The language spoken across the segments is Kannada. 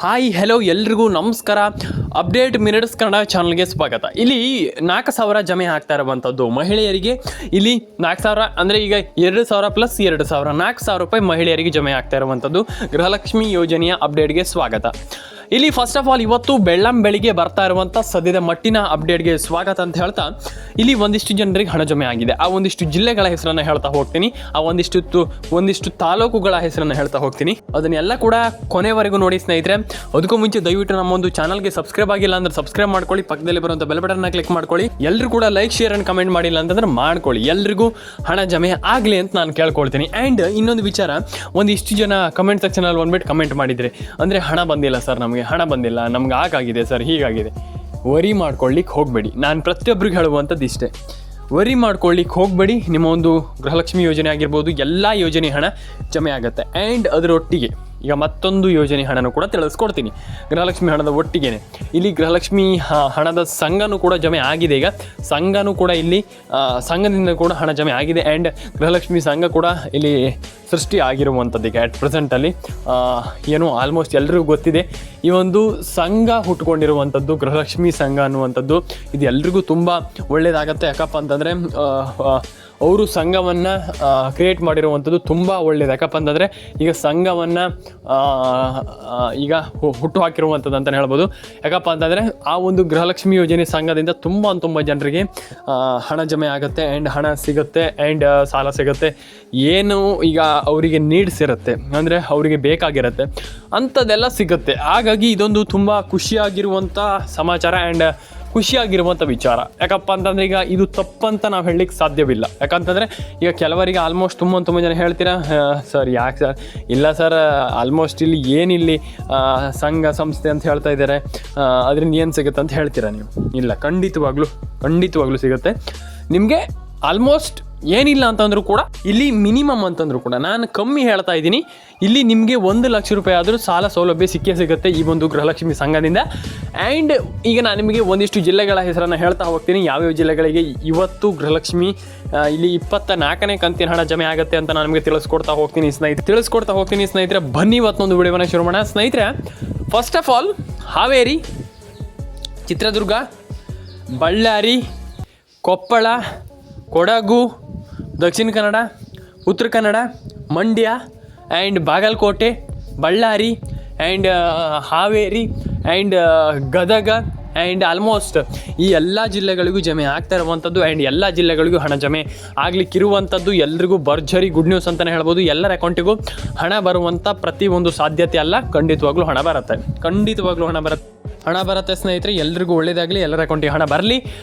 ಹಾಯ್ ಹೆಲೋ ಎಲ್ರಿಗೂ ನಮಸ್ಕಾರ. ಅಪ್ಡೇಟ್ ಮಿನಿಟ್ಸ್ ಕನ್ನಡ ಚಾನಲ್ಗೆ ಸ್ವಾಗತ. ಇಲ್ಲಿ 4,000 ಜಮೆ ಆಗ್ತಾ ಇರುವಂಥದ್ದು ಮಹಿಳೆಯರಿಗೆ. ಇಲ್ಲಿ 4,000 ಅಂದರೆ ಈಗ 2,000 ಪ್ಲಸ್ 2,000 4,000 ರೂಪಾಯಿ ಮಹಿಳೆಯರಿಗೆ ಜಮೆ ಆಗ್ತಾ ಇರುವಂಥದ್ದು ಗೃಹಲಕ್ಷ್ಮಿ ಯೋಜನೆಯ ಅಪ್ಡೇಟ್ಗೆ ಸ್ವಾಗತ. ಇಲ್ಲಿ ಫಸ್ಟ್ ಆಫ್ ಆಲ್ ಇವತ್ತು ಬೆಳಿಗ್ಗೆ ಬರ್ತಾ ಇರುವಂಥ ಸದ್ಯದ ಮಟ್ಟಿನ ಅಪ್ಡೇಟ್ಗೆ ಸ್ವಾಗತ ಅಂತ ಹೇಳ್ತಾ, ಇಲ್ಲಿ ಒಂದಿಷ್ಟು ಜನರಿಗೆ ಹಣ ಜಮೆ ಆಗಿದೆ. ಆ ಒಂದಿಷ್ಟು ಜಿಲ್ಲೆಗಳ ಹೆಸರನ್ನು ಹೇಳ್ತಾ ಹೋಗ್ತೀನಿ, ಆ ಒಂದಿಷ್ಟು ತಾಲೂಕುಗಳ ಹೆಸರನ್ನು ಹೇಳ್ತಾ ಹೋಗ್ತೀನಿ. ಅದನ್ನೆಲ್ಲ ಕೂಡ ಕೊನೆವರೆಗೂ ನೋಡಿ ಸ್ನೇಹಿತರೆ. ಅದಕ್ಕೂ ಮುಂಚೆ ದಯವಿಟ್ಟು ನಮ್ಮೊಂದು ಚಾನಲ್ಗೆ ಸಬ್ಸ್ಕ್ರೈಬ್ ಆಗಿಲ್ಲ ಅಂದ್ರೆ ಸಬ್ಸ್ಕ್ರೈಬ್ ಮಾಡ್ಕೊಳ್ಳಿ, ಪಕ್ಕದಲ್ಲಿ ಬರುವಂಥ ಬೆಲ್ ಬಟನ್ನ ಕ್ಲಿಕ್ ಮಾಡ್ಕೊಳ್ಳಿ. ಎಲ್ಲರೂ ಕೂಡ ಲೈಕ್ ಶೇರ್ ಅಂಡ್ ಕಮೆಂಟ್ ಮಾಡಿಲ್ಲ ಅಂತಂದ್ರೆ ಮಾಡ್ಕೊಳ್ಳಿ. ಎಲ್ರಿಗೂ ಹಣ ಜಮೆ ಆಗಲಿ ಅಂತ ನಾನು ಕೇಳ್ಕೊಳ್ತೀನಿ. ಆ್ಯಂಡ್ ಇನ್ನೊಂದು ವಿಚಾರ, ಒಂದಿಷ್ಟು ಜನ ಕಮೆಂಟ್ ಸೆಕ್ಷನಲ್ಲಿ ಬಂದ್ಬಿಟ್ಟು ಕಮೆಂಟ್ ಮಾಡಿದರೆ, ಅಂದರೆ ಹಣ ಬಂದಿಲ್ಲ ಸರ್, ನಮಗೆ ಹಣ ಬಂದಿಲ್ಲ, ನಮ್ಗೆ ಆಗಾಗಿದೆ ಸರ್, ಹೀಗಾಗಿದೆ. ವರಿ ಮಾಡ್ಕೊಳ್ಳಿಕ್ಕೆ ಹೋಗಬೇಡಿ. ನಾನು ಪ್ರತಿಯೊಬ್ಬರಿಗೆ ಹೇಳುವಂಥದ್ದು ಇಷ್ಟೇ, ವರಿ ಮಾಡ್ಕೊಳ್ಳಿಕ್ಕೆ ಹೋಗಬೇಡಿ. ನಿಮ್ಮ ಒಂದು ಗೃಹಲಕ್ಷ್ಮಿ ಯೋಜನೆ ಆಗಿರ್ಬೋದು, ಎಲ್ಲ ಯೋಜನೆ ಹಣ ಜಮೆ ಆಗುತ್ತೆ. ಆ್ಯಂಡ್ ಅದರೊಟ್ಟಿಗೆ ಈಗ ಮತ್ತೊಂದು ಯೋಜನೆ ಹಣನೂ ಕೂಡ ತಿಳಿಸ್ಕೊಡ್ತೀನಿ. ಗೃಹಲಕ್ಷ್ಮಿ ಹಣದ ಒಟ್ಟಿಗೆ ಇಲ್ಲಿ ಗೃಹಲಕ್ಷ್ಮಿ ಹಣದ ಸಂಘನೂ ಕೂಡ ಜಮೆ ಆಗಿದೆ. ಈಗ ಸಂಘನೂ ಕೂಡ ಇಲ್ಲಿ ಸಂಘದಿಂದ ಕೂಡ ಹಣ ಜಮೆ ಆಗಿದೆ. ಆ್ಯಂಡ್ ಗೃಹಲಕ್ಷ್ಮಿ ಸಂಘ ಕೂಡ ಇಲ್ಲಿ ಸೃಷ್ಟಿ ಆಗಿರುವಂಥದ್ದು ಈಗ ಅಟ್ ಪ್ರೆಸೆಂಟಲ್ಲಿ ಏನು ಆಲ್ಮೋಸ್ಟ್ ಎಲ್ರಿಗೂ ಗೊತ್ತಿದೆ. ಈ ಒಂದು ಸಂಘ ಹುಟ್ಕೊಂಡಿರುವಂಥದ್ದು ಗೃಹಲಕ್ಷ್ಮಿ ಸಂಘ ಅನ್ನುವಂಥದ್ದು ಇದು ಎಲ್ರಿಗೂ ತುಂಬ ಒಳ್ಳೆಯದಾಗತ್ತೆ. ಯಾಕಪ್ಪ ಅಂತಂದರೆ ಅವರು ಸಂಘವನ್ನು ಕ್ರಿಯೇಟ್ ಮಾಡಿರುವಂಥದ್ದು ತುಂಬ ಒಳ್ಳೆಯದು. ಯಾಕಪ್ಪ ಅಂತಂದರೆ ಈಗ ಸಂಘವನ್ನು ಈಗ ಹುಟ್ಟು ಹಾಕಿರುವಂಥದ್ದು ಅಂತಲೇ ಹೇಳ್ಬೋದು. ಯಾಕಪ್ಪ ಅಂತಂದರೆ ಆ ಒಂದು ಗೃಹಲಕ್ಷ್ಮಿ ಯೋಜನೆ ಸಂಘದಿಂದ ತುಂಬ ಜನರಿಗೆ ಹಣ ಜಮೆ ಆಗುತ್ತೆ. ಆ್ಯಂಡ್ ಹಣ ಸಿಗುತ್ತೆ, ಆ್ಯಂಡ್ ಸಾಲ ಸಿಗುತ್ತೆ. ಏನು ಈಗ ಅವರಿಗೆ ನೀಡ್ಸ್ ಇರುತ್ತೆ, ಅಂದರೆ ಅವರಿಗೆ ಬೇಕಾಗಿರುತ್ತೆ ಅಂಥದ್ದೆಲ್ಲ ಸಿಗುತ್ತೆ. ಹಾಗಾಗಿ ಇದೊಂದು ತುಂಬ ಖುಷಿಯಾಗಿರುವಂಥ ಸಮಾಚಾರ ಆ್ಯಂಡ್ ಖುಷಿಯಾಗಿರುವಂಥ ವಿಚಾರ. ಯಾಕಪ್ಪ ಅಂತಂದರೆ ಈಗ ಇದು ತಪ್ಪಂತ ನಾವು ಹೇಳಲಿಕ್ಕೆ ಸಾಧ್ಯವಿಲ್ಲ. ಯಾಕಂತಂದರೆ ಈಗ ಕೆಲವರಿಗೆ ಆಲ್ಮೋಸ್ಟ್ ತುಂಬ ಜನ ಹೇಳ್ತೀರಾ, ಸರ್ ಯಾಕೆ ಸರ್, ಇಲ್ಲ ಸರ್ ಆಲ್ಮೋಸ್ಟ್ ಇಲ್ಲಿ ಏನಿಲ್ಲಿ ಸಂಘ ಸಂಸ್ಥೆ ಅಂತ ಹೇಳ್ತಾ ಇದ್ದಾರೆ, ಅದರಿಂದ ಏನು ಸಿಗುತ್ತೆ ಅಂತ ಹೇಳ್ತೀರಾ ನೀವು. ಇಲ್ಲ, ಖಂಡಿತವಾಗ್ಲೂ ಸಿಗುತ್ತೆ ನಿಮಗೆ. ಆಲ್ಮೋಸ್ಟ್ ಏನಿಲ್ಲ ಅಂತಂದರೂ ಕೂಡ ಇಲ್ಲಿ ಮಿನಿಮಮ್ ಅಂತಂದರೂ ಕೂಡ ನಾನು ಕಮ್ಮಿ ಹೇಳ್ತಾ ಇದ್ದೀನಿ, ಇಲ್ಲಿ ನಿಮಗೆ 1,00,000 ರೂಪಾಯಿ ಆದರೂ ಸಾಲ ಸೌಲಭ್ಯ ಸಿಗುತ್ತೆ ಈ ಒಂದು ಗೃಹಲಕ್ಷ್ಮಿ ಸಂಘದಿಂದ. ಆ್ಯಂಡ್ ಈಗ ನಾನು ನಿಮಗೆ ಒಂದಿಷ್ಟು ಜಿಲ್ಲೆಗಳ ಹೆಸರನ್ನು ಹೇಳ್ತಾ ಹೋಗ್ತೀನಿ, ಯಾವ್ಯಾವ ಜಿಲ್ಲೆಗಳಿಗೆ ಇವತ್ತು ಗೃಹಲಕ್ಷ್ಮಿ ಇಲ್ಲಿ 24ನೇ ಕಂತಿನ ಹಣ ಜಮೆ ಆಗುತ್ತೆ ಅಂತ ನಾನು ನಿಮಗೆ ತಿಳಿಸ್ಕೊಡ್ತಾ ಹೋಗ್ತೀನಿ ಸ್ನೇಹಿತರೆ. ಬನ್ನಿ ಇವತ್ತೊಂದು ವಿಡಿಯೋವನ್ನು ಶುರು ಮಾಡೋಣ ಸ್ನೇಹಿತರೆ. First of all Haveri, Chitradurga, Ballari, Koppal, Kodagu, Dakshina Kannada, Uttara Kannada, Mandya and Bagalkote, Ballari and Haveri and Gadag and almost ಈ ಎಲ್ಲ ಜಿಲ್ಲೆಗಳಿಗೂ ಜಮೆ ಆಗ್ತಾ ಇರುವಂಥದ್ದು. ಆ್ಯಂಡ್ ಎಲ್ಲ ಜಿಲ್ಲೆಗಳಿಗೂ ಹಣ ಜಮೆ ಆಗಲಿಕ್ಕಿರುವಂಥದ್ದು. ಎಲ್ರಿಗೂ ಭರ್ಜರಿ ಗುಡ್ ನ್ಯೂಸ್ ಅಂತಲೇ ಹೇಳ್ಬೋದು. ಎಲ್ಲರ ಅಕೌಂಟಿಗೂ ಹಣ ಬರುವಂಥ ಪ್ರತಿಯೊಂದು ಸಾಧ್ಯತೆ ಅಲ್ಲ, ಖಂಡಿತವಾಗ್ಲೂ ಹಣ ಬರುತ್ತೆ ಸ್ನೇಹಿತರೆ. ಎಲ್ರಿಗೂ ಒಳ್ಳೇದಾಗಲಿ, ಎಲ್ಲರ ಅಕೌಂಟಿಗೆ ಹಣ ಬರಲಿ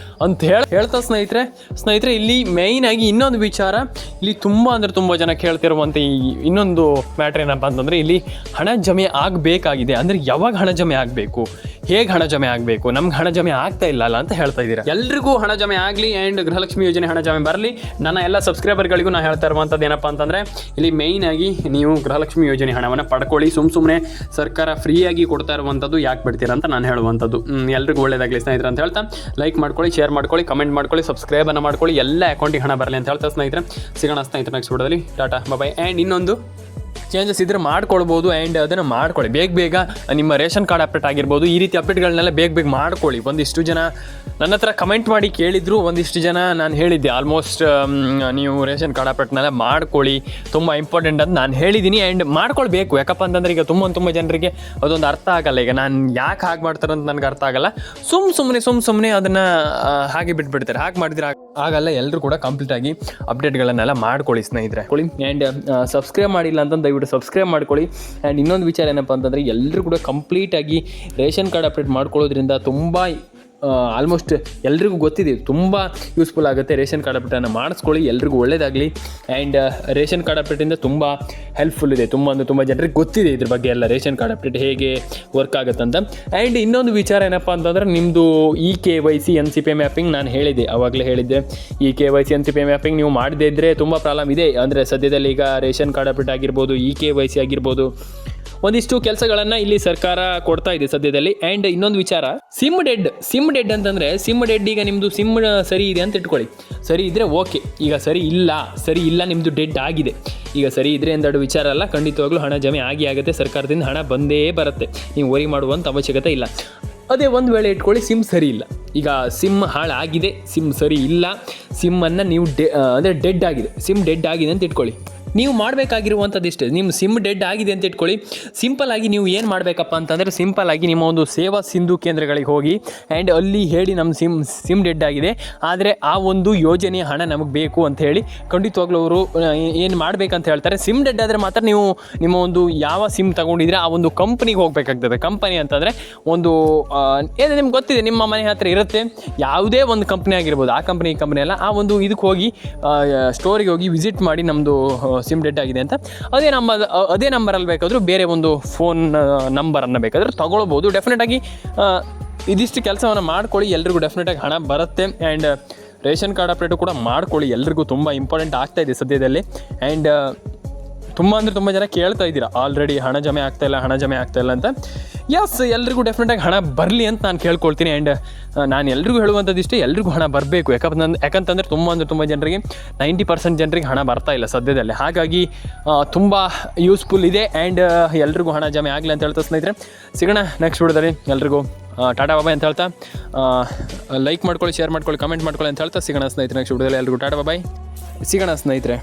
ಅಂತ ಹೇಳ್ತಾ ಸ್ನೇಹಿತರೆ ಇಲ್ಲಿ ಮೇಯ್ನಾಗಿ ಇನ್ನೊಂದು ವಿಚಾರ, ಇಲ್ಲಿ ತುಂಬ ಜನ ಕೇಳ್ತಿರುವಂಥ ಈ ಇನ್ನೊಂದು ಮ್ಯಾಟ್ರ್ ಏನಪ್ಪ ಅಂತಂದರೆ, ಇಲ್ಲಿ ಹಣ ಜಮೆ ಆಗಬೇಕಾಗಿದೆ. ಅಂದರೆ ಯಾವಾಗ ಹಣ ಜಮೆ ಆಗಬೇಕು, ಹೇಗೆ ಹಣ ಜಮೆ ಆಗಬೇಕು, ನಮ್ಗೆ ಹಣ ಜಮೆ ಆಗ್ತಾ ಇಲ್ಲ ಅಂತ ಹೇಳ್ತಾ ಇದ್ದೀರಾ. ಎಲ್ರಿಗೂ ಹಣ ಜಮೆ ಆಗಲಿ ಆ್ಯಂಡ್ ಗೃಹಲಕ್ಷ್ಮಿ ಯೋಜನೆ ಹಣ ಜಮೆ ಬರಲಿ. ನನ್ನ ಎಲ್ಲ ಸಬ್ಸ್ಕ್ರೈಬರ್ಗಳಿಗೂ ನಾನು ಹೇಳ್ತಾ ಇರುವಂಥದ್ದು ಏನಪ್ಪ ಅಂತಂದರೆ, ಇಲ್ಲಿ ಮೇಯ್ನಾಗಿ ನೀವು ಗೃಹಲಕ್ಷ್ಮಿ ಯೋಜನೆ ಹಣವನ್ನು ಪಡ್ಕೊಳ್ಳಿ. ಸುಮ್ಮನೆ ಸರ್ಕಾರ ಫ್ರೀಯಾಗಿ ಕೊಡ್ತಾ ಇರುವಂಥದ್ದು ಯಾಕೆ ಬಿಡ್ತೀರಾ ಅಂತ ನಾನು ಹೇಳುವಂಥದ್ದು. ಎಲ್ರಿಗೂ ಒಳ್ಳೇದಾಗಲಿ ಸ್ನೇಹಿತರೆ ಅಂತ ಹೇಳ್ತಾ, ಲೈಕ್ ಮಾಡ್ಕೊಳ್ಳಿ, ಶೇರ್ ಮಾಡ್ಕೊಳ್ಳಿ, ಕಮೆಂಟ್ ಮಾಡ್ಕೊಳ್ಳಿ, ಸಬ್ಸ್ಕ್ರೈಬನ್ನು ಮಾಡ್ಕೊಳ್ಳಿ, ಎಲ್ಲ ಅಕೌಂಟಿಗೆ ಹಣ ಬರಲಿ ಅಂತ ಹೇಳ್ತಾ ಸ್ನೇಹಿತರೆ. ಸಿಗೋಣ ಸ್ನೇಹಿತರೆ ನೆಕ್ಸ್ಟ್ ವಿಡಿಯೋದಲ್ಲಿ. ಟಾಟಾ ಬಾಯ್. ಆ್ಯಂಡ್ ಇನ್ನೊಂದು ಚೇಂಜಸ್ ಇದ್ದರೆ ಮಾಡ್ಕೊಳ್ಬೋದು. ಆ್ಯಂಡ್ ಅದನ್ನು ಮಾಡ್ಕೊಳ್ಳಿ ಬೇಗ ನಿಮ್ಮ ರೇಷನ್ ಕಾರ್ಡ್ ಅಪ್ಡೇಟ್ ಆಗಿರ್ಬೋದು, ಈ ರೀತಿ ಅಪ್ಡೇಟ್ಗಳನ್ನೆಲ್ಲ ಬೇಗ ಮಾಡ್ಕೊಳ್ಳಿ. ಒಂದಿಷ್ಟು ಜನ ನನ್ನ ಹತ್ರ ಕಮೆಂಟ್ ಮಾಡಿ ಕೇಳಿದ್ರು, ಒಂದಿಷ್ಟು ಜನ ನಾನು ಹೇಳಿದ್ದೆ ಆಲ್ಮೋಸ್ಟ್ ನೀವು ರೇಷನ್ ಕಾರ್ಡ್ ಅಪ್ಡೇಟ್ನೆಲ್ಲ ಮಾಡ್ಕೊಳ್ಳಿ, ತುಂಬ ಇಂಪಾರ್ಟೆಂಟ್ ಅಂತ ನಾನು ಹೇಳಿದ್ದೀನಿ. ಆ್ಯಂಡ್ ಮಾಡ್ಕೊಳ್ಬೇಕು. ಯಾಕಪ್ಪ ಅಂತಂದರೆ ಈಗ ತುಂಬ ಜನರಿಗೆ ಅದೊಂದು ಅರ್ಥ ಆಗಲ್ಲ. ಈಗ ನಾನು ಯಾಕೆ ಹಾಗೆ ಮಾಡ್ತಾರೆ ಅಂತ ನನಗೆ ಅರ್ಥ ಆಗಲ್ಲ. ಸುಮ್ಮನೆ ಅದನ್ನು ಹಾಗೆ ಬಿಟ್ಬಿಡ್ತಾರೆ. ಹಾಗೆ ಮಾಡಿದ್ರೆ ಆಗಲ್ಲ. ಎಲ್ಲರೂ ಕೂಡ ಕಂಪ್ಲೀಟಾಗಿ ಅಪ್ಡೇಟ್ಗಳನ್ನೆಲ್ಲ ಮಾಡ್ಕೊಳ್ಳಿ ಸ್ನೇಹಿತರೆ. ಆ್ಯಂಡ್ ಸಬ್ಸ್ಕ್ರೈಬ್ ಮಾಡಿಲ್ಲ ಅಂತ ದಯವಿಟ್ಟು ಸಬ್ಸ್ಕ್ರೈಬ್ ಮಾಡ್ಕೊಳ್ಳಿ. ಆ್ಯಂಡ್ ಇನ್ನೊಂದು ವಿಚಾರ ಏನಪ್ಪ ಅಂತಂದರೆ, ಎಲ್ಲರೂ ಕೂಡ ಕಂಪ್ಲೀಟಾಗಿ ರೇಷನ್ ಕಾರ್ಡ್ ಅಪ್ಡೇಟ್ ಮಾಡ್ಕೊಳ್ಳೋದ್ರಿಂದ ತುಂಬ ಆಲ್ಮೋಸ್ಟ್ ಎಲ್ರಿಗೂ ಗೊತ್ತಿದೆ, ತುಂಬ ಯೂಸ್ಫುಲ್ ಆಗುತ್ತೆ. ರೇಷನ್ ಕಾರ್ಡ್ ಅಪ್ಡೇಟನ್ನು ಮಾಡಿಸ್ಕೊಳ್ಳಿ, ಎಲ್ರಿಗೂ ಒಳ್ಳೆಯದಾಗಲಿ. ಆ್ಯಂಡ್ ರೇಷನ್ ಕಾರ್ಡ್ ಅಪ್ಡೇಟಿಂದ ತುಂಬ ಹೆಲ್ಪ್ಫುಲ್ ಇದೆ. ತುಂಬ ಜನರಿಗೆ ಗೊತ್ತಿದೆ ಇದ್ರ ಬಗ್ಗೆ ಎಲ್ಲ, ರೇಷನ್ ಕಾರ್ಡ್ ಅಪ್ಡೇಟ್ ಹೇಗೆ ವರ್ಕ್ ಆಗುತ್ತೆ ಅಂತ. ಆ್ಯಂಡ್ ಇನ್ನೊಂದು ವಿಚಾರ ಏನಪ್ಪ ಅಂತಂದರೆ, ನಿಮ್ಮದು KYC NCPI ಮ್ಯಾಪಿಂಗ್ ನಾನು ಆವಾಗಲೇ ಹೇಳಿದ್ದೆ. ಈ KYC NCPI ಮ್ಯಾಪಿಂಗ್ ನೀವು ಮಾಡದೇ ಇದ್ದರೆ ತುಂಬ ಪ್ರಾಬ್ಲಮ್ ಇದೆ. ಅಂದರೆ ಸದ್ಯದಲ್ಲಿ ಈಗ ರೇಷನ್ ಕಾರ್ಡ್ ಅಪ್ಡೇಟ್ ಆಗಿರ್ಬೋದು, KYC ಆಗಿರ್ಬೋದು, ಒಂದಿಷ್ಟು ಕೆಲಸಗಳನ್ನು ಇಲ್ಲಿ ಸರ್ಕಾರ ಕೊಡ್ತಾ ಇದೆ ಸದ್ಯದಲ್ಲಿ. ಆ್ಯಂಡ್ ಇನ್ನೊಂದು ವಿಚಾರ, ಸಿಮ್ ಡೆಡ್ ಅಂತಂದರೆ ಸಿಮ್ ಡೆಡ್, ಈಗ ನಿಮ್ಮದು ಸಿಮ್ ಸರಿ ಇದೆ ಅಂತ ಇಟ್ಕೊಳ್ಳಿ, ಸರಿ ಇದ್ದರೆ ಓಕೆ. ಈಗ ಸರಿ ಇಲ್ಲ ನಿಮ್ಮದು ಡೆಡ್ ಆಗಿದೆ. ಈಗ ಸರಿ ಇದ್ದರೆ ಎಂದೆರಡು ವಿಚಾರ ಅಲ್ಲ, ಖಂಡಿತವಾಗ್ಲೂ ಹಣ ಜಮೆ ಆಗುತ್ತೆ, ಸರ್ಕಾರದಿಂದ ಹಣ ಬಂದೇ ಬರುತ್ತೆ, ನೀವು ವರಿ ಮಾಡುವಂಥ ಅವಶ್ಯಕತೆ ಇಲ್ಲ. ಅದೇ ಒಂದು ವೇಳೆ ಇಟ್ಕೊಳ್ಳಿ ಸಿಮ್ ಸರಿ ಇಲ್ಲ, ಈಗ ಸಿಮ್ ಹಾಳಾಗಿದೆ, ಸಿಮ್ ಸರಿ ಇಲ್ಲ, ಸಿಮ್ಮನ್ನು ನೀವು ಅಂದರೆ ಡೆಡ್ ಆಗಿದೆ, ಸಿಮ್ ಡೆಡ್ ಆಗಿದೆ ಅಂತ ಇಟ್ಕೊಳ್ಳಿ. ನೀವು ಮಾಡಬೇಕಾಗಿರುವಂಥದ್ದು ಇಷ್ಟೇ, ನಿಮ್ಮ ಸಿಮ್ ಡೆಡ್ ಆಗಿದೆ ಅಂತ ಇಟ್ಕೊಳ್ಳಿ. ಸಿಂಪಲ್ಲಾಗಿ ನೀವು ಏನು ಮಾಡಬೇಕಪ್ಪ ಅಂತಂದರೆ, ಸಿಂಪಲ್ಲಾಗಿ ನಿಮ್ಮ ಒಂದು ಸೇವಾ ಸಿಂಧು ಕೇಂದ್ರಗಳಿಗೆ ಹೋಗಿ ಆ್ಯಂಡ್ ಅಲ್ಲಿ ಹೇಳಿ ನಮ್ಮ ಸಿಮ್ ಡೆಡ್ ಆಗಿದೆ, ಆದರೆ ಆ ಒಂದು ಯೋಜನೆಯ ಹಣ ನಮಗೆ ಬೇಕು ಅಂತ ಹೇಳಿ ಖಂಡಿತವಾಗ್ಲೂ ಅವರು ಏನು ಮಾಡಬೇಕಂತ ಹೇಳ್ತಾರೆ. ಸಿಮ್ ಡೆಡ್ ಆದರೆ ಮಾತ್ರ ನೀವು ನಿಮ್ಮ ಒಂದು ಯಾವ ಸಿಮ್ ತೊಗೊಂಡಿದ್ರೆ ಆ ಒಂದು ಕಂಪ್ನಿಗೆ ಹೋಗಬೇಕಾಗ್ತದೆ. ಕಂಪನಿ ಅಂತಂದರೆ ಒಂದು ಏನು ನಿಮ್ಗೆ ಗೊತ್ತಿದೆ, ನಿಮ್ಮ ಮನೆ ಹತ್ರ ಇರುತ್ತೆ ಯಾವುದೇ ಒಂದು ಕಂಪ್ನಿ ಆಗಿರ್ಬೋದು, ಆ ಕಂಪ್ನಿ ಅಲ್ಲ, ಆ ಒಂದು ಇದಕ್ಕೆ ಹೋಗಿ ಸ್ಟೋರಿಗೆ ಹೋಗಿ ವಿಸಿಟ್ ಮಾಡಿ ನಮ್ಮದು ಸಿಮ್ ಡೆಡ್ ಆಗಿದೆ ಅಂತ ಅದೇ ನಂಬರಲ್ಲಿ ಬೇಕಾದರೂ ಬೇರೆ ಒಂದು ಫೋನ್ ನಂಬರನ್ನು ಬೇಕಾದರೂ ತೊಗೊಳ್ಬೋದು. ಡೆಫಿನೆಟಾಗಿ ಇದಿಷ್ಟು ಕೆಲಸವನ್ನು ಮಾಡ್ಕೊಳ್ಳಿ, ಎಲ್ರಿಗೂ ಡೆಫಿನೆಟಾಗಿ ಹಣ ಬರುತ್ತೆ. ಆ್ಯಂಡ್ ರೇಷನ್ ಕಾರ್ಡ್ ಅಪ್ಡೇಟು ಕೂಡ ಮಾಡ್ಕೊಳ್ಳಿ, ಎಲ್ರಿಗೂ ತುಂಬ ಇಂಪಾರ್ಟೆಂಟ್ ಆಗ್ತಾಯಿದೆ ಸದ್ಯದಲ್ಲಿ. ಆ್ಯಂಡ್ ತುಂಬ ಜನ ಕೇಳ್ತಾ ಇದ್ದೀರಾ ಆಲ್ರೆಡಿ ಹಣ ಜಮೆ ಆಗ್ತಾಯಿಲ್ಲ ಅಂತ. ಎಸ್, ಎಲ್ರಿಗೂ ಡೆಫಿನೆಟಾಗಿ ಹಣ ಬರಲಿ ಅಂತ ನಾನು ಕೇಳ್ಕೊಳ್ತೀನಿ. ಆ್ಯಂಡ್ ನಾನು ಎಲ್ರಿಗೂ ಹೇಳುವಂಥದ್ದು ಇಷ್ಟೇ, ಎಲ್ರಿಗೂ ಹಣ ಬರಬೇಕು. ಯಾಕಂತಂದರೆ ತುಂಬ ಜನರಿಗೆ 90% ಜನರಿಗೆ ಹಣ ಬರ್ತಾ ಇಲ್ಲ ಸದ್ಯದಲ್ಲೇ. ಹಾಗಾಗಿ ತುಂಬ ಯೂಸ್ಫುಲ್ ಇದೆ. ಆ್ಯಂಡ್ ಎಲ್ರಿಗೂ ಹಣ ಜಮೆ ಆಗಲಿ ಅಂತ ಹೇಳ್ತಾ ಸ್ನೇಹಿತರೆ, ಸಿಗೋಣ ನೆಕ್ಸ್ಟ್ ವಿಡಿಯೋದಲ್ಲಿ. ಎಲ್ರಿಗೂ ಟಾಟಾ ಬಾಬಾಯ್ ಅಂತ ಹೇಳ್ತಾ, ಲೈಕ್ ಮಾಡ್ಕೊಳ್ಳಿ, ಶೇರ್ ಮಾಡ್ಕೊಳ್ಳಿ, ಕಮೆಂಟ್ ಮಾಡ್ಕೊಳ್ಳಿ ಅಂತ ಹೇಳ್ತಾ ಸಿಗೋಣ ಸ್ನೇಹಿತರೆ ನೆಕ್ಸ್ಟ್ ವಿಡಿಯೋದಲ್ಲಿ. ಎಲ್ರಿಗೂ ಟಾಟಾ ಬಾಬಾಯ್, ಸಿಗೋಣ ಸ್ನೇಹಿತರೆ.